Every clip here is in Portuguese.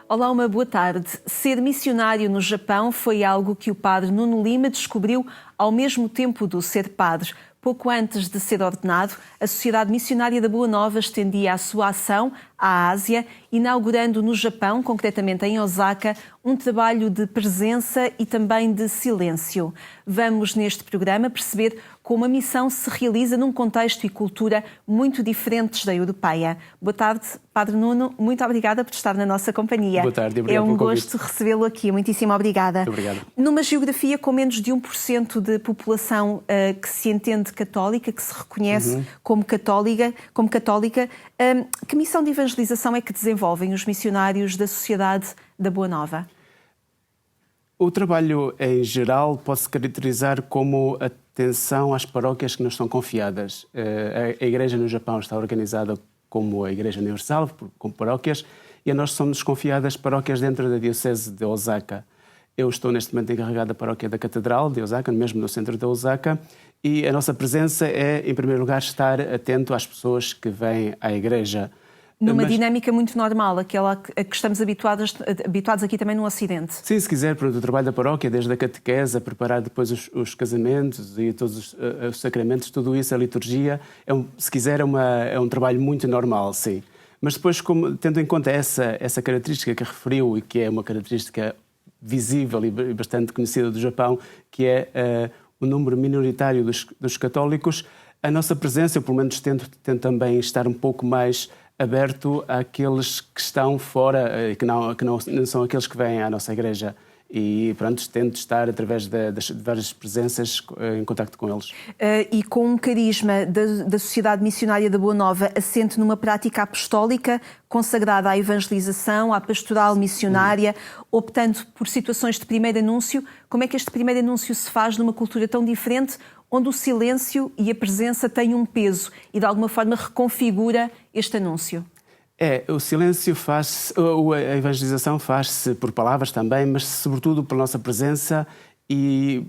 Olá, uma boa tarde. Ser missionário no Japão foi algo que o padre Nuno Lima descobriu ao mesmo tempo do ser padre. Pouco antes de ser ordenado, a Sociedade Missionária da Boa Nova estendia a sua ação à Ásia, inaugurando no Japão, concretamente em Osaka, um trabalho de presença e também de silêncio. Vamos, neste programa, perceber como a missão se realiza num contexto e cultura muito diferentes da europeia. Boa tarde, Padre Nuno. Muito obrigada por estar na nossa companhia. Boa tarde, obrigado É um pelo gosto convite. recebê-lo aqui. Muitíssimo obrigada. Muito obrigado. Numa geografia com menos de 1% de população que se entende católica, que se reconhece como católica, que missão de evangelização é que desenvolvem os missionários da Sociedade da Boa Nova? O trabalho, em geral, pode-se caracterizar como atenção às paróquias que nos são confiadas. A Igreja no Japão está organizada como a Igreja Universal, com paróquias, e a nós somos confiadas paróquias dentro da Diocese de Osaka. Eu estou neste momento encarregado da paróquia da Catedral de Osaka, mesmo no centro de Osaka, e a nossa presença é, em primeiro lugar, estar atento às pessoas que vêm à Igreja. Numa dinâmica muito normal, aquela a que estamos habituados aqui também no Ocidente. Sim, se quiser, o trabalho da paróquia, desde a catequese, a preparar depois os casamentos e todos os sacramentos, tudo isso, a liturgia, se quiser, é um trabalho muito normal, sim. Mas depois, tendo em conta essa característica que referiu e que é uma característica visível e bastante conhecida do Japão, que é o número minoritário dos católicos, a nossa presença, eu pelo menos tento também estar um pouco mais aberto àqueles que estão fora, que não são aqueles que vêm à nossa igreja. E pronto, tento estar através de várias presenças em contacto com eles. E com um carisma da Sociedade Missionária da Boa Nova assente numa prática apostólica consagrada à evangelização, à pastoral missionária, optando por situações de primeiro anúncio, como é que este primeiro anúncio se faz numa cultura tão diferente, onde o silêncio e a presença têm um peso e de alguma forma reconfigura este anúncio? O silêncio a evangelização faz-se por palavras também, mas sobretudo pela nossa presença e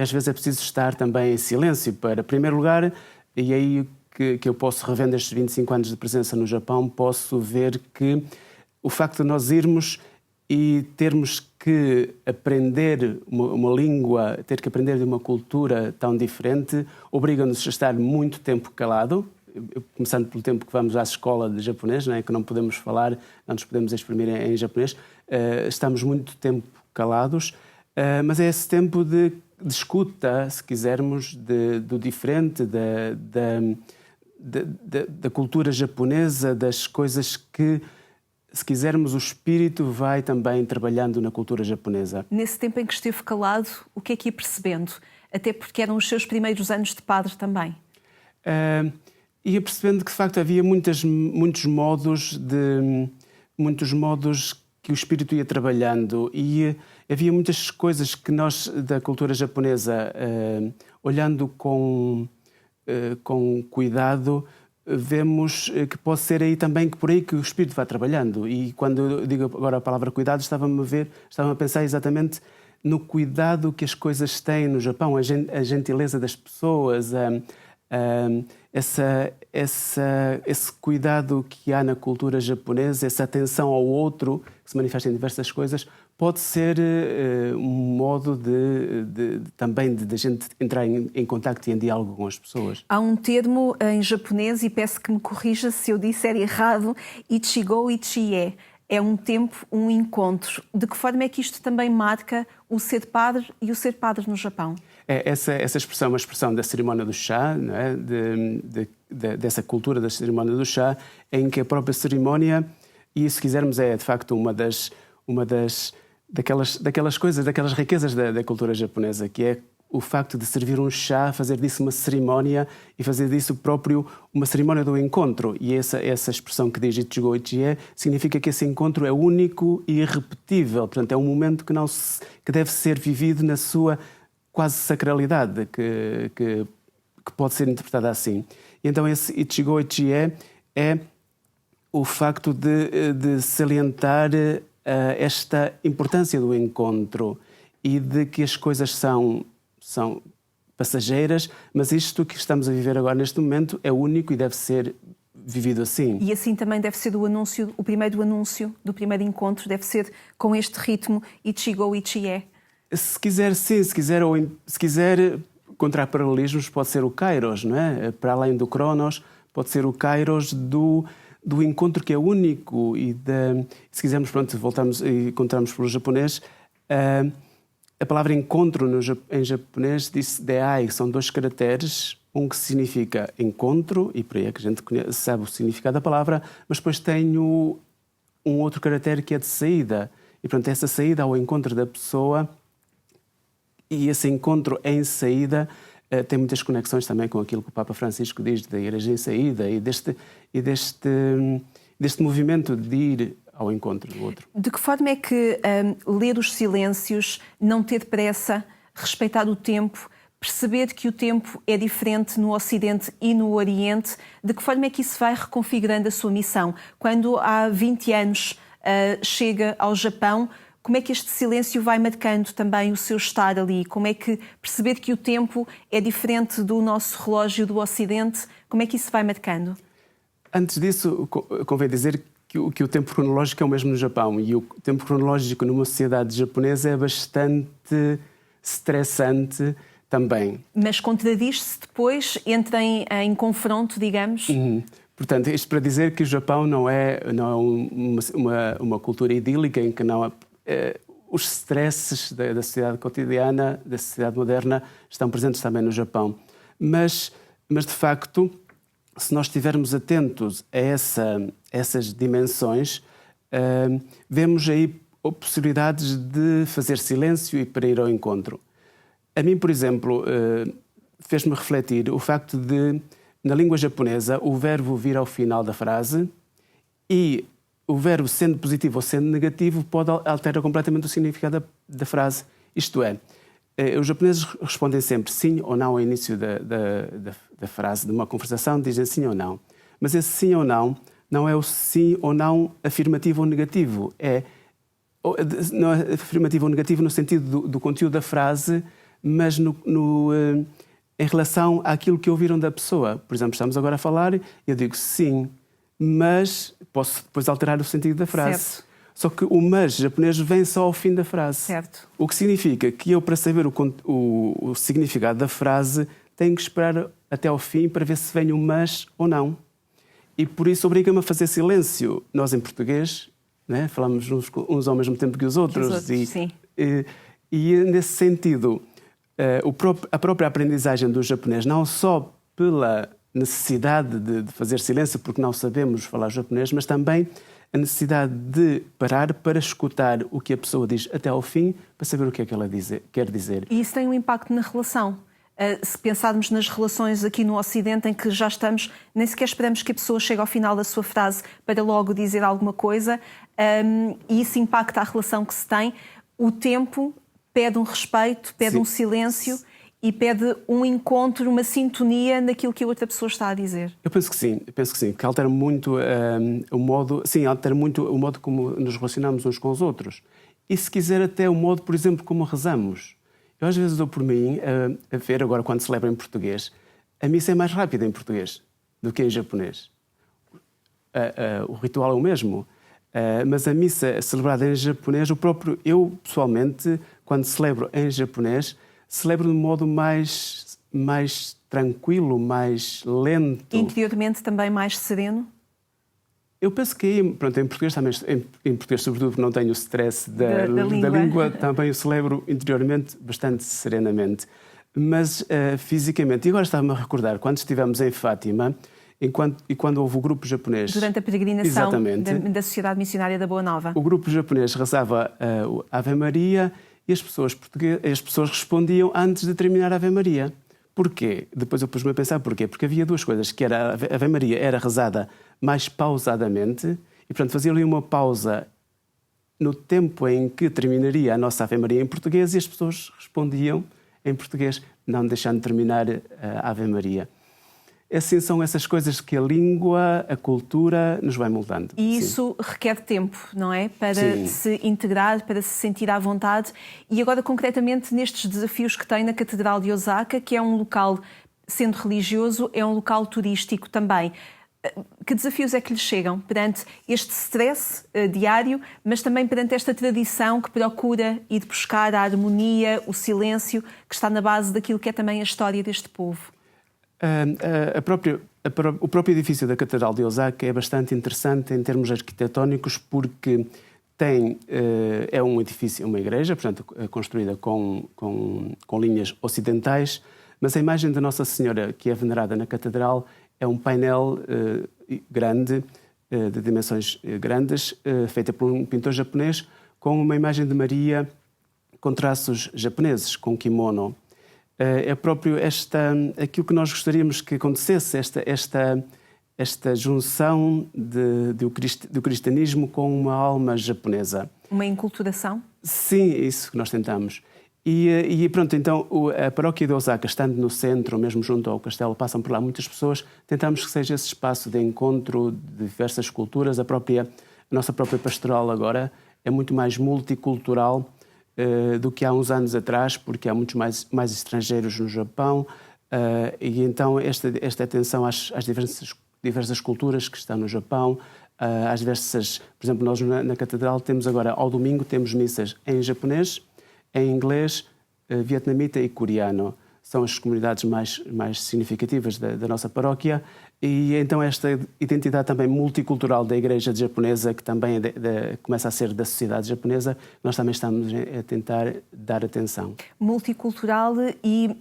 às vezes é preciso estar também em silêncio para, em primeiro lugar, e aí que eu posso, revendo estes 25 anos de presença no Japão, posso ver que o facto de nós irmos e termos que aprender uma língua, ter que aprender de uma cultura tão diferente, obriga-nos a estar muito tempo calado, começando pelo tempo que vamos à escola de japonês, que não podemos falar, não nos podemos exprimir em japonês, estamos muito tempo calados, mas é esse tempo de escuta, se quisermos, do diferente, da cultura japonesa, das coisas que, se quisermos, o espírito vai também trabalhando na cultura japonesa. Nesse tempo em que esteve calado, o que é que ia percebendo? Até porque eram os seus primeiros anos de padre também. Ia percebendo que, de facto, havia muitos modos que o espírito ia trabalhando e havia muitas coisas que nós, da cultura japonesa, olhando com cuidado, vemos que pode ser aí também por aí que o espírito vai trabalhando. E quando eu digo agora a palavra cuidado, estava-me a pensar exatamente no cuidado que as coisas têm no Japão, a gentileza das pessoas, esse cuidado que há na cultura japonesa, essa atenção ao outro, que se manifesta em diversas coisas, pode ser um modo também de a gente entrar em contacto e em diálogo com as pessoas. Há um termo em japonês, e peço que me corrija se eu disser errado, Ichigo Ichie. É um tempo, um encontro. De que forma é que isto também marca o ser padre e o ser padre no Japão? Essa expressão é uma expressão da cerimónia do chá, não é? Dessa cultura da cerimónia do chá, em que a própria cerimónia, e se quisermos é de facto daquelas coisas, daquelas riquezas da cultura japonesa, que é o facto de servir um chá, fazer disso uma cerimónia e fazer disso próprio uma cerimónia do encontro. E essa expressão que diz Ichigo Ichie significa que esse encontro é único e irrepetível. Portanto, é um momento que deve ser vivido na sua quase sacralidade, que pode ser interpretada assim. E então esse Ichigo Ichie é o facto de salientar esta importância do encontro e de que as coisas são passageiras, mas isto que estamos a viver agora neste momento é único e deve ser vivido assim. E assim também deve ser o primeiro anúncio do primeiro encontro, deve ser com este ritmo Ichigo Ichie. Se quiser, sim, se quiser encontrar paralelismos, pode ser o Kairos, não é? Para além do Cronos, pode ser o Kairos do encontro que é único. E se quisermos, pronto, voltamos e encontramos pelo japonês, a palavra encontro em japonês diz deai, são 2 caracteres, um que significa encontro, e por aí é que a gente sabe o significado da palavra, mas depois tem um outro caractere que é de saída. E, portanto, essa saída ao encontro da pessoa, e esse encontro em saída tem muitas conexões também com aquilo que o Papa Francisco diz da Igreja em saída e deste movimento de ir ao encontro do outro. De que forma é que ler os silêncios, não ter pressa, respeitar o tempo, perceber que o tempo é diferente no Ocidente e no Oriente, de que forma é que isso vai reconfigurando a sua missão? Quando há 20 anos chega ao Japão, como é que este silêncio vai marcando também o seu estar ali? Como é que perceber que o tempo é diferente do nosso relógio do Ocidente, como é que isso vai marcando? Antes disso, convém dizer que o tempo cronológico é o mesmo no Japão, e o tempo cronológico numa sociedade japonesa é bastante estressante também. Mas contradiz-se depois, entra em confronto, digamos? Portanto, isto para dizer que o Japão não é uma cultura idílica em que não os stresses da sociedade cotidiana, da sociedade moderna, estão presentes também no Japão. Mas de facto, se nós estivermos atentos a essas dimensões, vemos aí possibilidades de fazer silêncio e para ir ao encontro. A mim, por exemplo, fez-me refletir o facto de, na língua japonesa, o verbo vir ao final da frase e o verbo, sendo positivo ou sendo negativo, pode alterar completamente o significado da frase. Isto é, os japoneses respondem sempre sim ou não ao início da frase, de uma conversação, dizem sim ou não. Mas esse sim ou não é o sim ou não afirmativo ou negativo. Não é afirmativo ou negativo no sentido do conteúdo da frase, mas em relação àquilo que ouviram da pessoa. Por exemplo, estamos agora a falar, eu digo sim, mas posso depois alterar o sentido da frase. Certo. Só que o mas japonês vem só ao fim da frase. Certo. O que significa que eu, para saber o significado da frase, tenho que esperar até ao fim para ver se vem o mas ou não. E por isso obriga-me a fazer silêncio. Nós, em português, né, falamos uns ao mesmo tempo que os outros. Sim. E nesse sentido, a própria aprendizagem do japonês, não só pela necessidade de fazer silêncio porque não sabemos falar japonês, mas também a necessidade de parar para escutar o que a pessoa diz até ao fim, para saber o que é que ela quer dizer. E isso tem um impacto na relação. Se pensarmos nas relações aqui no Ocidente, em que já estamos, nem sequer esperamos que a pessoa chegue ao final da sua frase para logo dizer alguma coisa, e isso impacta a relação que se tem. O tempo pede um respeito, pede um silêncio e pede um encontro, uma sintonia naquilo que a outra pessoa está a dizer. Eu penso que sim, que altera muito o modo como nos relacionamos uns com os outros. E se quiser até o modo, por exemplo, como rezamos. Eu às vezes dou por mim a ver, agora quando celebro em português, a missa é mais rápida em português do que em japonês. O ritual é o mesmo, mas a missa celebrada em japonês, eu pessoalmente, quando celebro em japonês, celebro de um modo mais tranquilo, mais lento. Interiormente também mais sereno? Eu penso que em português também, em português sobretudo, não tenho o stress da língua, também eu celebro interiormente bastante serenamente. Mas fisicamente, e agora estava-me a recordar, quando estivemos em Fátima, e quando houve o grupo japonês... Durante a peregrinação da Sociedade Missionária da Boa Nova. O grupo japonês rezava a Ave Maria e as pessoas respondiam antes de terminar a Ave Maria. Porquê? Depois eu pus-me a pensar porquê. Porque havia duas coisas, que era a Ave Maria era rezada mais pausadamente e, portanto, fazia ali uma pausa no tempo em que terminaria a nossa Ave Maria em português e as pessoas respondiam em português, não deixando de terminar a Ave Maria. Assim, são essas coisas que a língua, a cultura nos vai moldando. E isso requer tempo, não é? Para se integrar, para se sentir à vontade. E agora, concretamente, nestes desafios que tem na Catedral de Osaka, que é um local, sendo religioso, é um local turístico também. Que desafios é que lhes chegam perante este stress diário, mas também perante esta tradição que procura ir buscar a harmonia, o silêncio, que está na base daquilo que é também a história deste povo? O próprio edifício da Catedral de Osaka é bastante interessante em termos arquitetónicos porque é um edifício, uma igreja, portanto, construída com linhas ocidentais, mas a imagem da Nossa Senhora, que é venerada na Catedral, é um painel grande, de dimensões grandes, feita por um pintor japonês, com uma imagem de Maria com traços japoneses, com kimono. É próprio aquilo que nós gostaríamos que acontecesse, esta junção do cristianismo com uma alma japonesa. Uma enculturação? Sim, é isso que nós tentamos. E pronto, então a paróquia de Osaka, estando no centro, mesmo junto ao castelo, passam por lá muitas pessoas, tentamos que seja esse espaço de encontro de diversas culturas. A nossa própria pastoral agora é muito mais multicultural do que há uns anos atrás, porque há muitos mais estrangeiros no Japão, e então esta atenção às diversas culturas que estão no Japão, às diversas... Por exemplo, nós na Catedral temos agora, ao domingo, temos missas em japonês, em inglês, vietnamita e coreano. São as comunidades mais significativas da nossa paróquia. E então esta identidade também multicultural da Igreja japonesa, que também começa a ser da sociedade japonesa, nós também estamos a tentar dar atenção. Multicultural e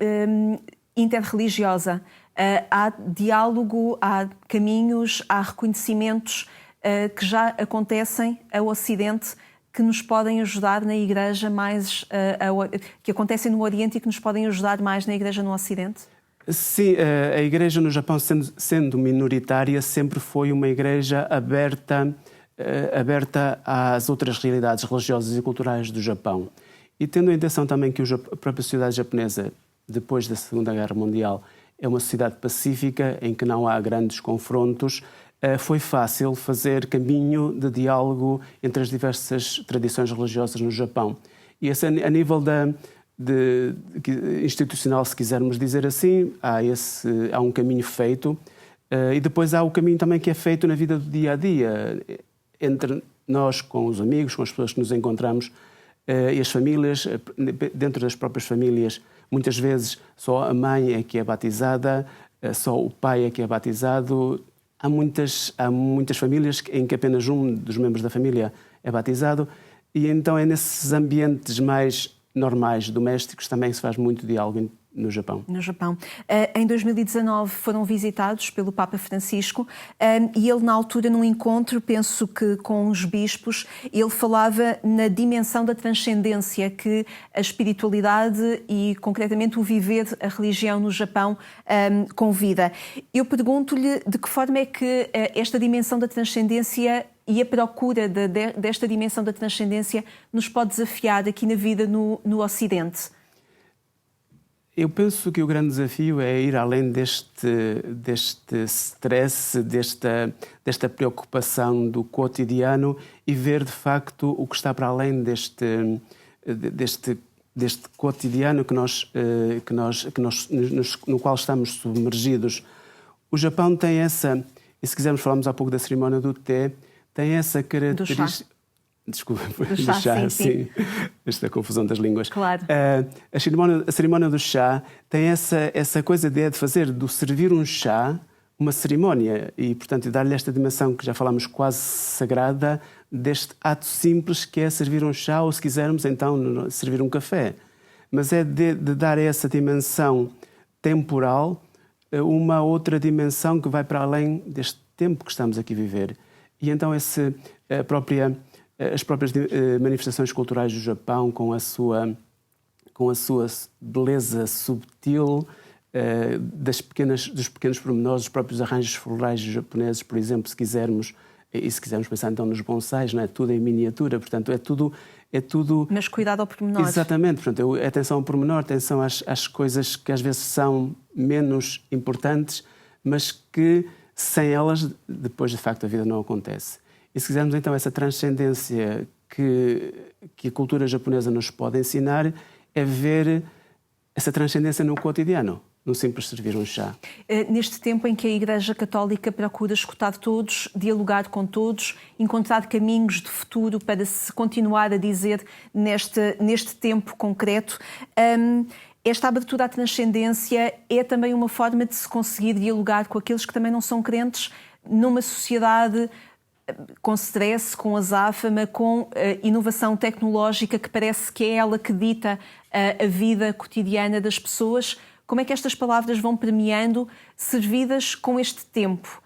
interreligiosa. Há diálogo, há caminhos, há reconhecimentos que já acontecem ao Ocidente, que nos podem ajudar na Igreja mais... que acontecem no Oriente e que nos podem ajudar mais na Igreja no Ocidente? Sim, a Igreja no Japão, sendo minoritária, sempre foi uma Igreja aberta às outras realidades religiosas e culturais do Japão. E tendo a intenção também que a própria sociedade japonesa, depois da Segunda Guerra Mundial, é uma sociedade pacífica, em que não há grandes confrontos, foi fácil fazer caminho de diálogo entre as diversas tradições religiosas no Japão. E esse, a nível institucional, se quisermos dizer assim, há um caminho feito, e depois há o caminho também que é feito na vida do dia a dia, entre nós, com os amigos, com as pessoas que nos encontramos, e as famílias. Dentro das próprias famílias, muitas vezes só a mãe é que é batizada, só o pai é que é batizado. Há muitas famílias em que apenas um dos membros da família é batizado, e então é nesses ambientes mais normais, domésticos, também se faz muito diálogo no Japão. No Japão. Em 2019 foram visitados pelo Papa Francisco e ele, na altura, num encontro, penso que com os bispos, ele falava na dimensão da transcendência que a espiritualidade e, concretamente, o viver a religião no Japão convida. Eu pergunto-lhe de que forma é que esta dimensão da transcendência e a procura desta dimensão da transcendência nos pode desafiar aqui na vida no Ocidente. Eu penso que o grande desafio é ir além deste stress, desta preocupação do cotidiano e ver, de facto, o que está para além deste cotidiano no qual estamos submergidos. O Japão tem essa, e se quisermos falarmos há pouco da cerimónia do té, tem essa característica... Desculpa, do chá, sim. Esta confusão das línguas. Claro. A cerimónia do chá tem essa coisa de servir um chá, uma cerimónia, e, portanto, dar-lhe esta dimensão que já falámos quase sagrada, deste ato simples que é servir um chá, ou, se quisermos, então, servir um café. Mas é de dar essa dimensão temporal uma outra dimensão que vai para além deste tempo que estamos aqui a viver. E então as próprias manifestações culturais do Japão, com a sua beleza subtil, dos pequenos pormenores, dos próprios arranjos florais japoneses, por exemplo, se quisermos pensar então nos bonsais, não é? Tudo em miniatura, portanto é tudo... Mas cuidado ao pormenor. Exatamente, portanto, atenção ao pormenor, atenção às coisas que às vezes são menos importantes, mas que sem elas, depois de facto, a vida não acontece. E se quisermos então essa transcendência que a cultura japonesa nos pode ensinar, é ver essa transcendência no cotidiano. num simples servir um chá. Neste tempo em que a Igreja Católica procura escutar todos, dialogar com todos, encontrar caminhos de futuro para se continuar a dizer neste tempo concreto, esta abertura à transcendência é também uma forma de se conseguir dialogar com aqueles que também não são crentes numa sociedade com stress, com azáfama, com inovação tecnológica que parece que é ela que dita a vida cotidiana das pessoas. Como é que estas palavras vão permeando, servidas com este tempo,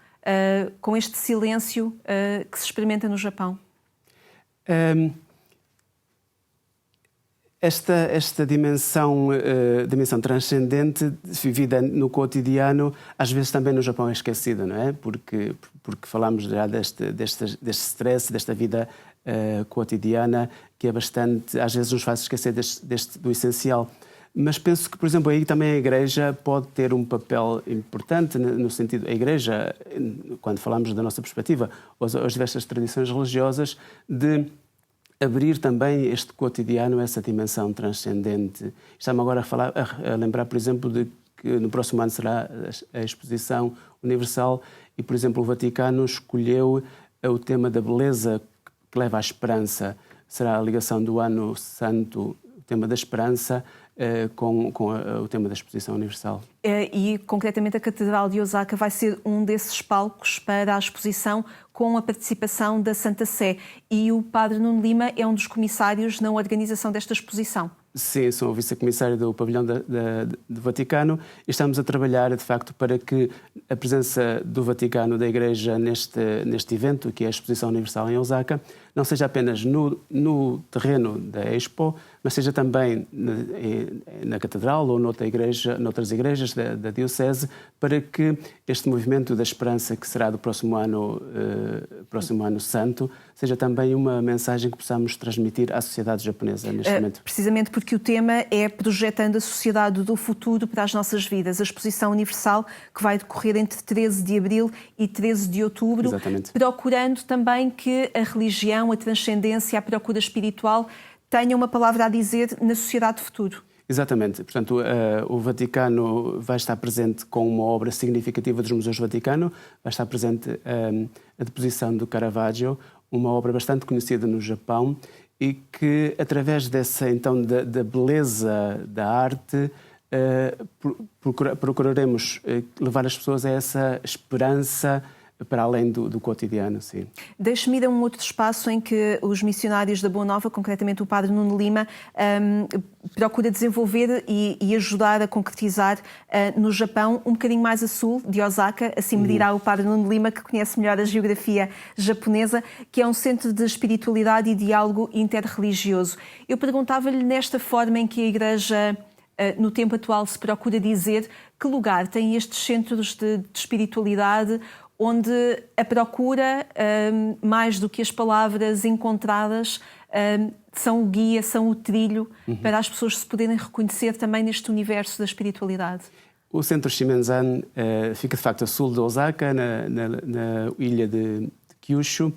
com este silêncio que se experimenta no Japão? Esta dimensão transcendente, vivida no cotidiano, às vezes também no Japão é esquecida, não é? Porque falamos já deste stress, desta vida cotidiana, que é bastante, às vezes nos faz esquecer do essencial. Mas penso que, por exemplo, aí também a Igreja pode ter um papel importante, no sentido, a Igreja, quando falamos da nossa perspectiva, as diversas tradições religiosas, de abrir também este cotidiano, essa dimensão transcendente. Estamos agora a lembrar, por exemplo, de que no próximo ano será a Exposição Universal e, por exemplo, o Vaticano escolheu o tema da beleza que leva à esperança. Será a ligação do Ano Santo, o tema da esperança, com o tema da Exposição Universal. E, concretamente, a Catedral de Osaka vai ser um desses palcos para a exposição, com a participação da Santa Sé. E o Padre Nuno Lima é um dos comissários na organização desta exposição. Sim, sou o vice-comissário do pavilhão do Vaticano e estamos a trabalhar, de facto, para que a presença do Vaticano, da Igreja, neste evento, que é a Exposição Universal em Osaka, não seja apenas no terreno da Expo, mas seja também na Catedral ou noutras igrejas da Diocese, para que este movimento da esperança, que será do próximo ano santo, seja também uma mensagem que possamos transmitir à sociedade japonesa neste momento. Precisamente porque o tema é projetando a sociedade do futuro para as nossas vidas. A Exposição Universal, que vai decorrer entre 13 de abril e 13 de outubro, exatamente, procurando também que a religião, a transcendência, a procura espiritual tenham uma palavra a dizer na sociedade do futuro. Exatamente. Portanto, o Vaticano vai estar presente com uma obra significativa dos Museus do Vaticano. Vai estar presente a deposição do Caravaggio, uma obra bastante conhecida no Japão e que, através dessa, então, da beleza da arte, procuraremos levar as pessoas a essa esperança para além do cotidiano, sim. Deixe-me ir a um outro espaço em que os missionários da Boa Nova, concretamente o Padre Nuno Lima, procura desenvolver e ajudar a concretizar no Japão, um bocadinho mais a sul de Osaka, assim me dirá o Padre Nuno Lima, que conhece melhor a geografia japonesa, que é um centro de espiritualidade e diálogo interreligioso. Eu perguntava-lhe, nesta forma em que a Igreja, no tempo atual, se procura dizer, que lugar têm estes centros de espiritualidade, onde a procura, mais do que as palavras encontradas, são o guia, são o trilho para as pessoas se poderem reconhecer também neste universo da espiritualidade? O centro Shimenzan fica, de facto, a sul de Osaka, na ilha de Kyushu.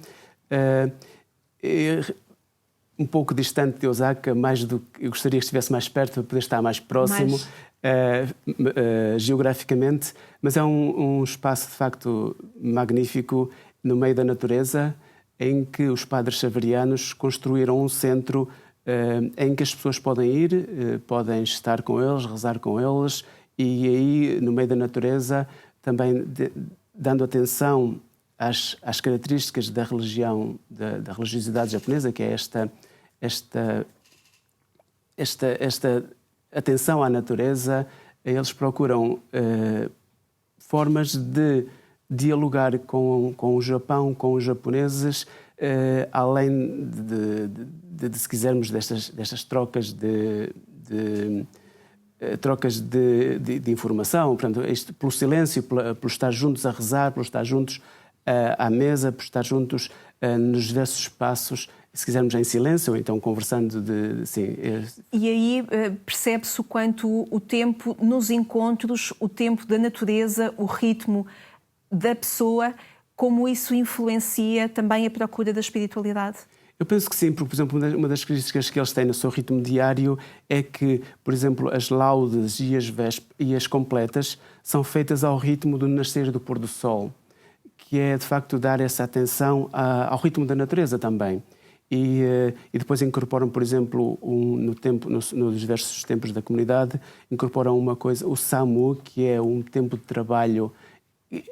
Um pouco distante de Osaka, mais do que eu gostaria que estivesse mais perto para poder estar mais próximo. Geograficamente, mas é um espaço de facto magnífico no meio da natureza, em que os padres xaverianos construíram um centro em que as pessoas podem ir, podem estar com eles, rezar com eles, e aí no meio da natureza também dando atenção às características da religião, da religiosidade japonesa, que é esta atenção à natureza. Eles procuram formas de dialogar com o Japão, com os japoneses, além de se quisermos, destas trocas trocas de informação. Portanto, pelo silêncio, por estar juntos a rezar, por estar juntos à mesa, por estar juntos nos diversos espaços, se quisermos em silêncio, ou então conversando sim. E aí percebe-se o quanto o tempo nos encontros, o tempo da natureza, o ritmo da pessoa, como isso influencia também a procura da espiritualidade? Eu penso que sim, porque, por exemplo, uma das críticas que eles têm no seu ritmo diário é que, por exemplo, as laudes e as completas são feitas ao ritmo do nascer e do pôr do sol, que é, de facto, dar essa atenção ao ritmo da natureza também. E depois incorporam, por exemplo, nos diversos tempos da comunidade, incorporam uma coisa, o SAMU, que é um tempo de trabalho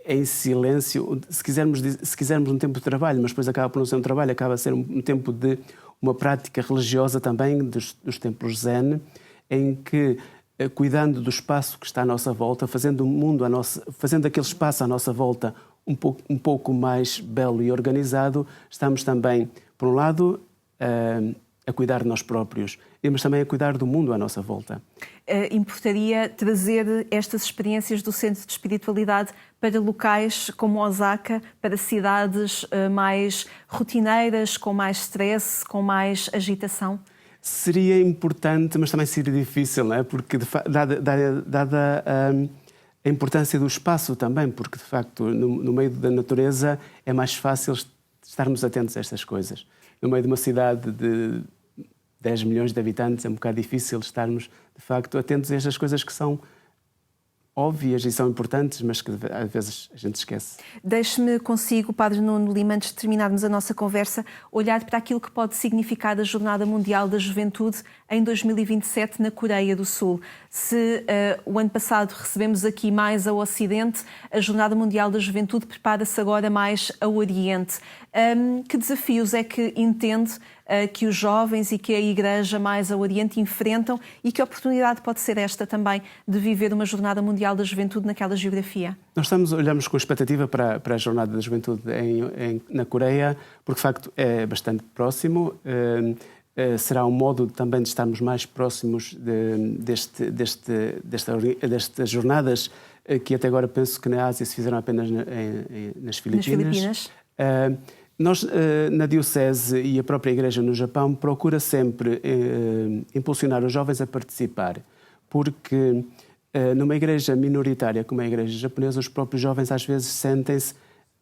em silêncio, se quisermos um tempo de trabalho, mas depois acaba por não ser um trabalho, acaba a ser um tempo de uma prática religiosa também dos templos zen, em que, cuidando do espaço que está à nossa volta, fazendo aquele espaço à nossa volta um pouco mais belo e organizado, estamos também, por um lado, a cuidar de nós próprios, mas também a cuidar do mundo à nossa volta. Importaria trazer estas experiências do Centro de Espiritualidade para locais como Osaka, para cidades mais rotineiras, com mais stress, com mais agitação? Seria importante, mas também seria difícil, não é? Porque, dada a importância do espaço também, porque, de facto, no meio da natureza é mais fácil estarmos atentos a estas coisas. No meio de uma cidade de 10 milhões de habitantes é um bocado difícil estarmos, de facto, atentos a estas coisas que são óbvias e são importantes, mas que às vezes a gente esquece. Deixe-me consigo, Padre Nuno Lima, antes de terminarmos a nossa conversa, olhar para aquilo que pode significar a Jornada Mundial da Juventude em 2027 na Coreia do Sul. Se o ano passado recebemos aqui mais ao Ocidente, a Jornada Mundial da Juventude prepara-se agora mais ao Oriente. Que desafios é que entende que os jovens e que a Igreja mais ao Oriente enfrentam e que oportunidade pode ser esta também de viver uma Jornada Mundial da Juventude naquela geografia? Nós olhamos com expectativa para a Jornada da Juventude na Coreia, porque de facto é bastante próximo. Será um modo também de estarmos mais próximos destas jornadas que até agora penso que na Ásia se fizeram apenas nas Filipinas. Nós, na Diocese e a própria Igreja no Japão, procura sempre impulsionar os jovens a participar, porque numa igreja minoritária como a Igreja japonesa, os próprios jovens às vezes sentem-se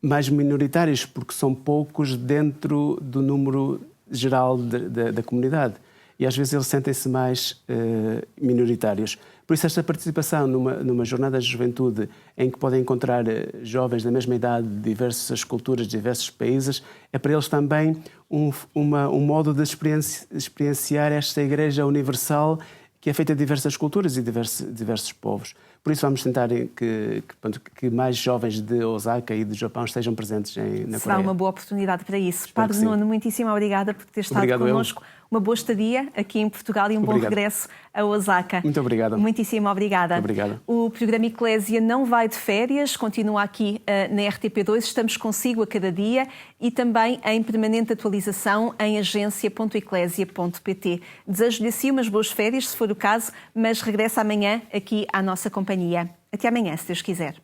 mais minoritários, porque são poucos dentro do número geral da comunidade. E às vezes eles sentem-se mais minoritários. Por isso esta participação numa jornada de juventude em que podem encontrar jovens da mesma idade de diversas culturas, de diversos países, é para eles também um modo de experienciar esta Igreja universal que é feita de diversas culturas e diversos povos. Por isso vamos tentar que mais jovens de Osaka e do Japão estejam presentes na Coreia. Será uma boa oportunidade para isso. Padre Nuno, muitíssimo obrigada por ter estado connosco. Uma boa estadia aqui em Portugal e um bom regresso a Osaka. Muito obrigado. Muitíssimo obrigada. Obrigado. O programa Eclésia não vai de férias, continua aqui na RTP2. Estamos consigo a cada dia e também em permanente atualização em agência.eclésia.pt. Desejo-lhe assim umas boas férias, se for o caso, mas regressa amanhã aqui à nossa companhia. Até amanhã, se Deus quiser.